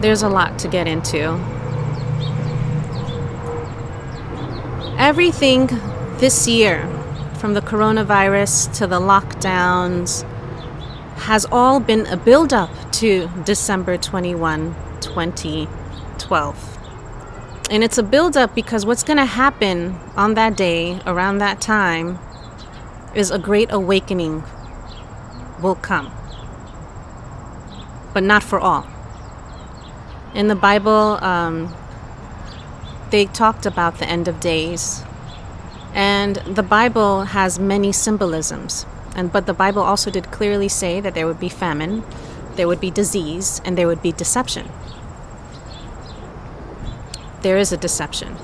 there's a lot to get into. Everything this year, from the coronavirus to the lockdowns, has all been a buildup to December 21, 2012. And it's a buildup because what's going to happen on that day, around that time, is a great awakening will come. But not for all. In the Bible, they talked about the end of days. And the Bible has many symbolisms. But the Bible also did clearly say that there would be famine, there would be disease, and there would be deception. There is a deception.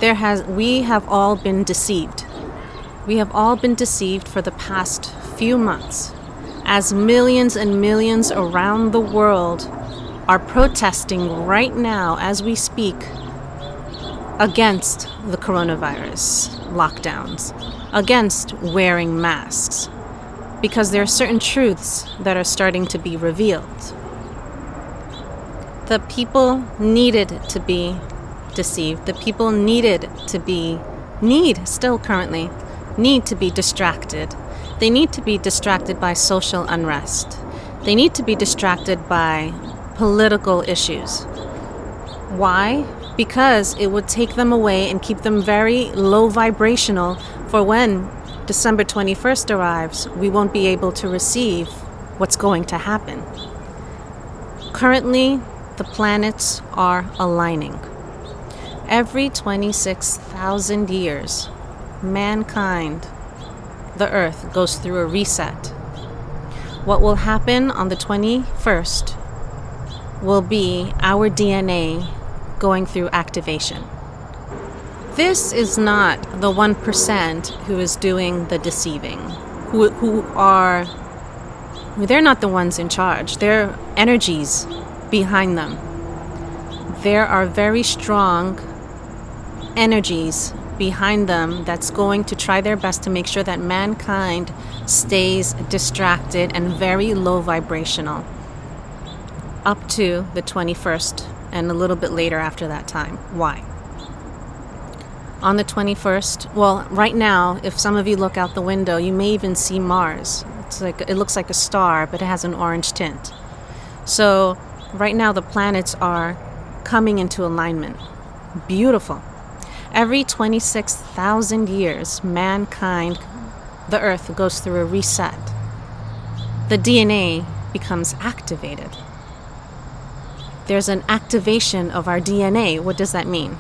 We have all been deceived. We have all been deceived for the past few months, as millions and millions around the world are protesting right now as we speak against the coronavirus lockdowns, against wearing masks, because there are certain truths that are starting to be revealed. The people needed to be deceived. The people need to be distracted. They need to be distracted by social unrest. They need to be distracted by political issues. Why? Because it would take them away and keep them very low vibrational for when December 21st arrives, we won't be able to receive what's going to happen. Currently, the planets are aligning. Every 26,000 years, mankind, the Earth, goes through a reset. What will happen on the 21st will be our DNA going through activation. This is not the 1% who is doing the deceiving, they're not the ones in charge. There are energies behind them. There are very strong energies behind them that's going to try their best to make sure that mankind stays distracted and very low vibrational up to the 21st and a little bit later after that time. Why? On the 21st, well, right now, if some of you look out the window, you may even see Mars. It looks like a star, but it has an orange tint. So right now the planets are coming into alignment. Beautiful. Every 26,000 years, mankind, the Earth, goes through a reset. The DNA becomes activated. There's an activation of our DNA. What does that mean?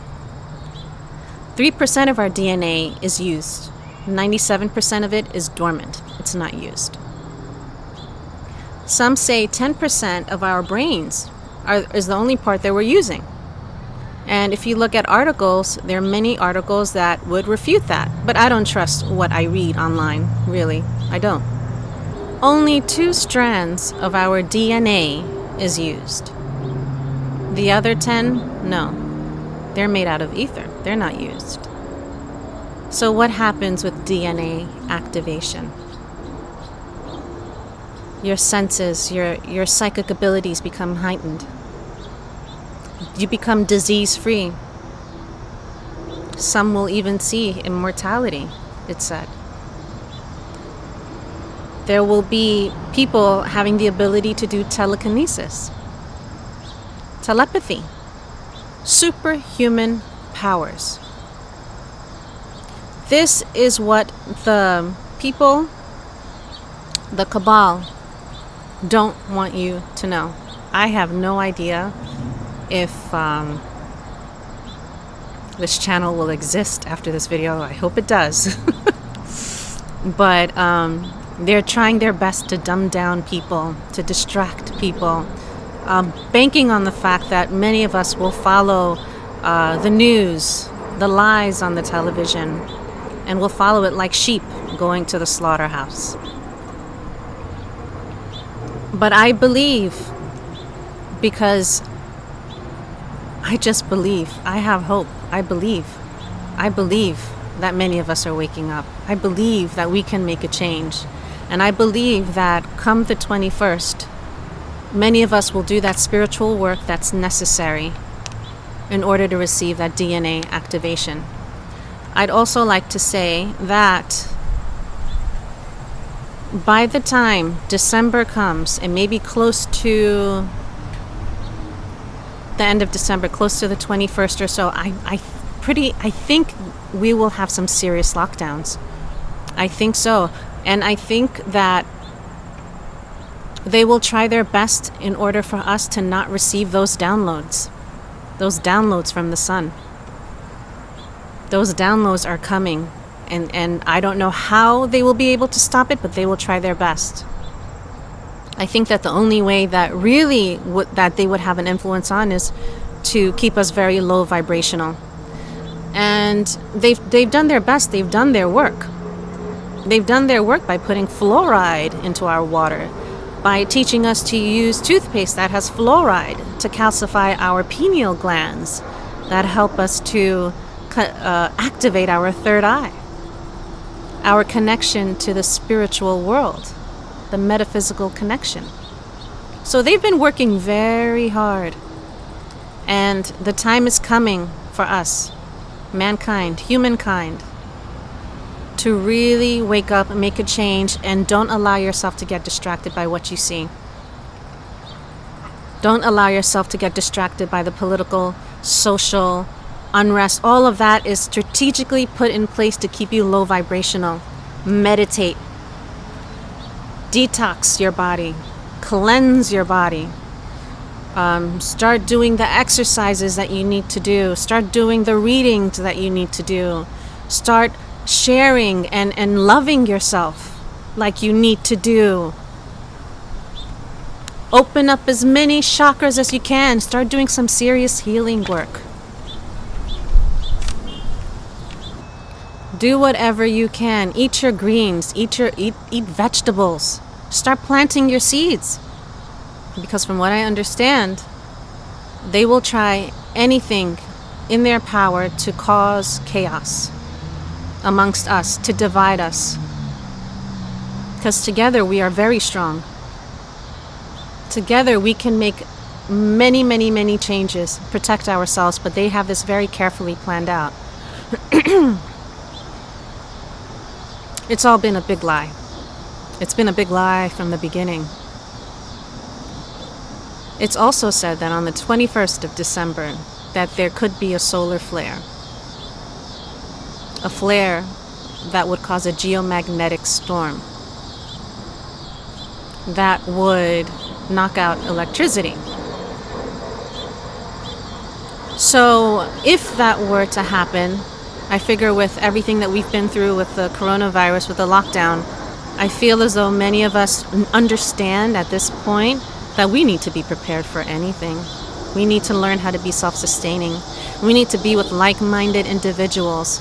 3% of our DNA is used. 97% of it is dormant. It's not used. Some say 10% of our brains is the only part that we're using. And if you look at articles, there are many articles that would refute that. But I don't trust what I read online, really. I don't. Only 2 strands of our DNA is used. The other 10, no. They're made out of ether. They're not used. So what happens with DNA activation? Your senses, your psychic abilities become heightened. You become disease-free. Some will even see immortality, it's said. There will be people having the ability to do telekinesis, telepathy, superhuman powers. This is what the people, the cabal, don't want you to know. I have no idea if this channel will exist after this video. I hope it does. But they're trying their best to dumb down people, to distract people, banking on the fact that many of us will follow the news, the lies on the television, and will follow it like sheep going to the slaughterhouse. But I believe, because I just believe. I have hope. I believe that many of us are waking up. I believe that we can make a change. And I believe that come the 21st, many of us will do that spiritual work that's necessary in order to receive that DNA activation. I'd also like to say that by the time December comes, and maybe close to the end of December, close to the 21st or so, I think we will have some serious lockdowns. I think so. And I think that they will try their best in order for us to not receive those downloads from the sun. Those downloads are coming, and I don't know how they will be able to stop it, but they will try their best. I think that the only way that really that they would have an influence on is to keep us very low vibrational. And they've done their best. They've done their work. They've done their work by putting fluoride into our water, by teaching us to use toothpaste that has fluoride to calcify our pineal glands that help us to activate our third eye, our connection to the spiritual world, the metaphysical connection. So they've been working very hard, and the time is coming for us, mankind, humankind, to really wake up and make a change, and don't allow yourself to get distracted by what you see. Don't allow yourself to get distracted by the political, social unrest. All of that is strategically put in place to keep you low vibrational. Meditate. Detox your body. Cleanse your body. Start doing the exercises that you need to do. Start doing the readings that you need to do. Start sharing and loving yourself like you need to do. Open up as many chakras as you can. Start doing some serious healing work. Do whatever you can. Eat your greens. Eat vegetables. Start planting your seeds. Because from what I understand, they will try anything in their power to cause chaos amongst us, to divide us. Because together we are very strong. Together we can make many, many, many changes, protect ourselves, but they have this very carefully planned out. It's all been a big lie. It's been a big lie from the beginning. It's also said that on the 21st of December, that there could be a solar flare. A flare that would cause a geomagnetic storm that would knock out electricity. So if that were to happen, I figure with everything that we've been through with the coronavirus, with the lockdown, I feel as though many of us understand at this point that we need to be prepared for anything. We need to learn how to be self-sustaining. We need to be with like-minded individuals,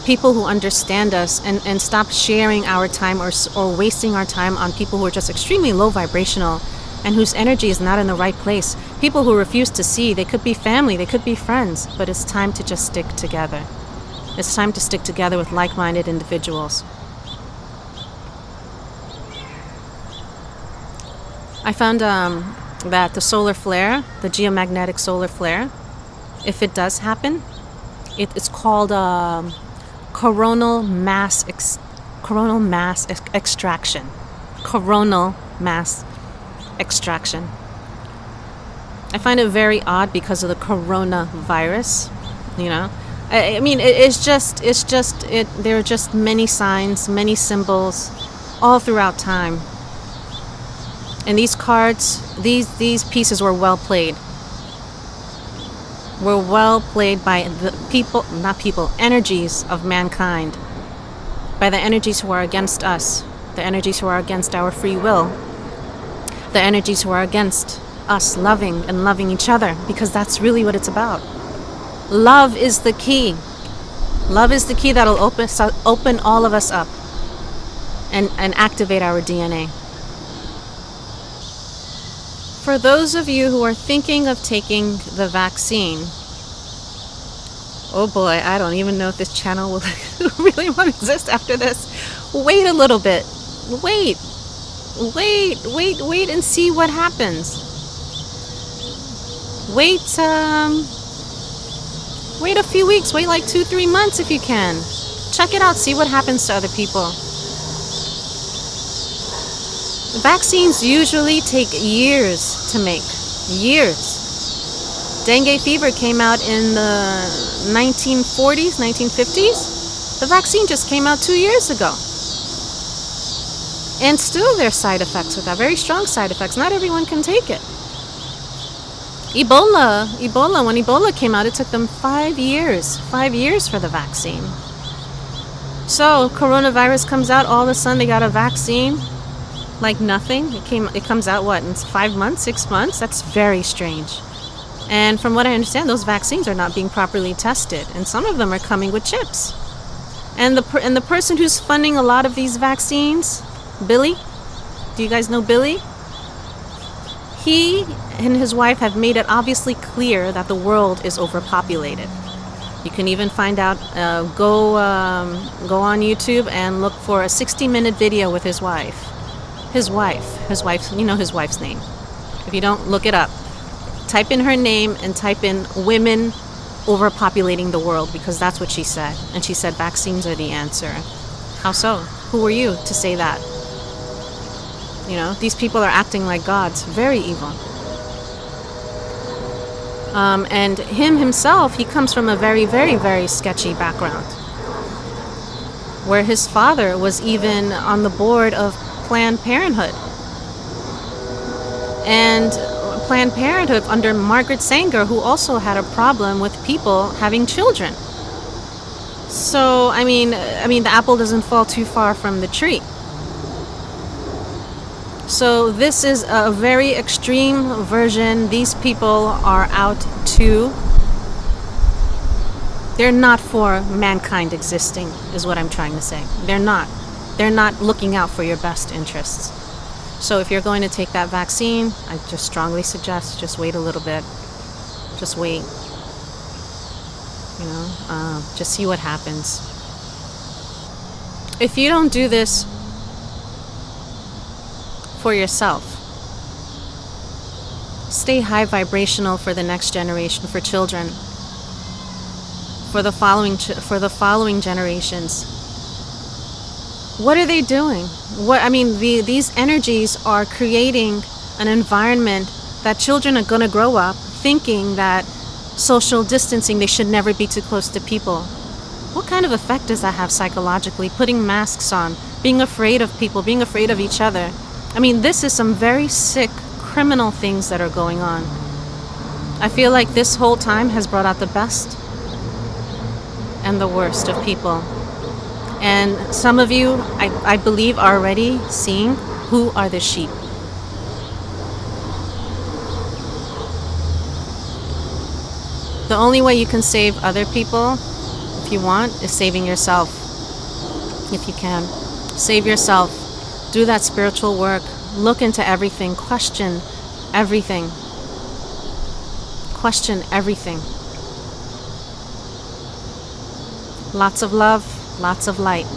people who understand us, and stop sharing our time or wasting our time on people who are just extremely low vibrational and whose energy is not in the right place. People who refuse to see. They could be family, they could be friends, but it's time to just stick together. It's time to stick together with like-minded individuals. I found that the solar flare, the geomagnetic solar flare, if it does happen, it's called coronal mass extraction. Coronal mass extraction. I find it very odd because of the coronavirus, you know. I mean, there are just many signs, many symbols, all throughout time. And these cards, these pieces were well played. Were well played by the energies of mankind. By the energies who are against us. The energies who are against our free will. The energies who are against us loving and loving each other. Because that's really what it's about. Love is the key. Love is the key that'll open all of us up and activate our DNA. For those of you who are thinking of taking the vaccine, oh boy, I don't even know if this channel will really want to exist after this. Wait a little bit. Wait. wait and see what happens. Wait a few weeks, wait like 2-3 months if you can. Check it out, see what happens to other people. Vaccines usually take years to make. Years. Dengue fever came out in the 1940s, 1950s. The vaccine just came out 2 years ago. And still there's side effects with that, very strong side effects. Not everyone can take it. Ebola, when Ebola came out, it took them 5 years for the vaccine. So coronavirus comes out, all of a sudden they got a vaccine like nothing. It comes out what, in 5 months, 6 months? That's very strange. And from what I understand, those vaccines are not being properly tested, and some of them are coming with chips. And the person who's funding a lot of these vaccines, Billy, do you guys know Billy? He and his wife have made it obviously clear that the world is overpopulated. You can even find out, go on YouTube and look for a 60-minute video with his wife. His wife, you know his wife's name. If you don't, look it up. Type in her name and type in women overpopulating the world, because that's what she said. And she said vaccines are the answer. How so? Who are you to say that? You know, these people are acting like gods. Very evil. And himself, he comes from a very, very, very sketchy background, where his father was even on the board of Planned Parenthood. And Planned Parenthood under Margaret Sanger, who also had a problem with people having children. So, I mean, the apple doesn't fall too far from the tree. So this is a very extreme version. These people are out to... They're not for mankind existing, is what I'm trying to say. They're not. They're not looking out for your best interests. So if you're going to take that vaccine, I just strongly suggest just wait a little bit. Just wait. You know, just see what happens. If you don't do this for yourself, stay high vibrational for the next generation, for children, for the following generations. What are they doing? These energies are creating an environment that children are going to grow up thinking that social distancing, they should never be too close to people. What kind of effect does that have psychologically? Putting masks on, being afraid of people, being afraid of each other. This is some very sick, criminal things that are going on. I feel like this whole time has brought out the best and the worst of people. And some of you, I believe, are already seeing who are the sheep. The only way you can save other people, if you want, is saving yourself. If you can. Save yourself. Do that spiritual work. Look into everything. Question everything. Question everything. Lots of love. Lots of light.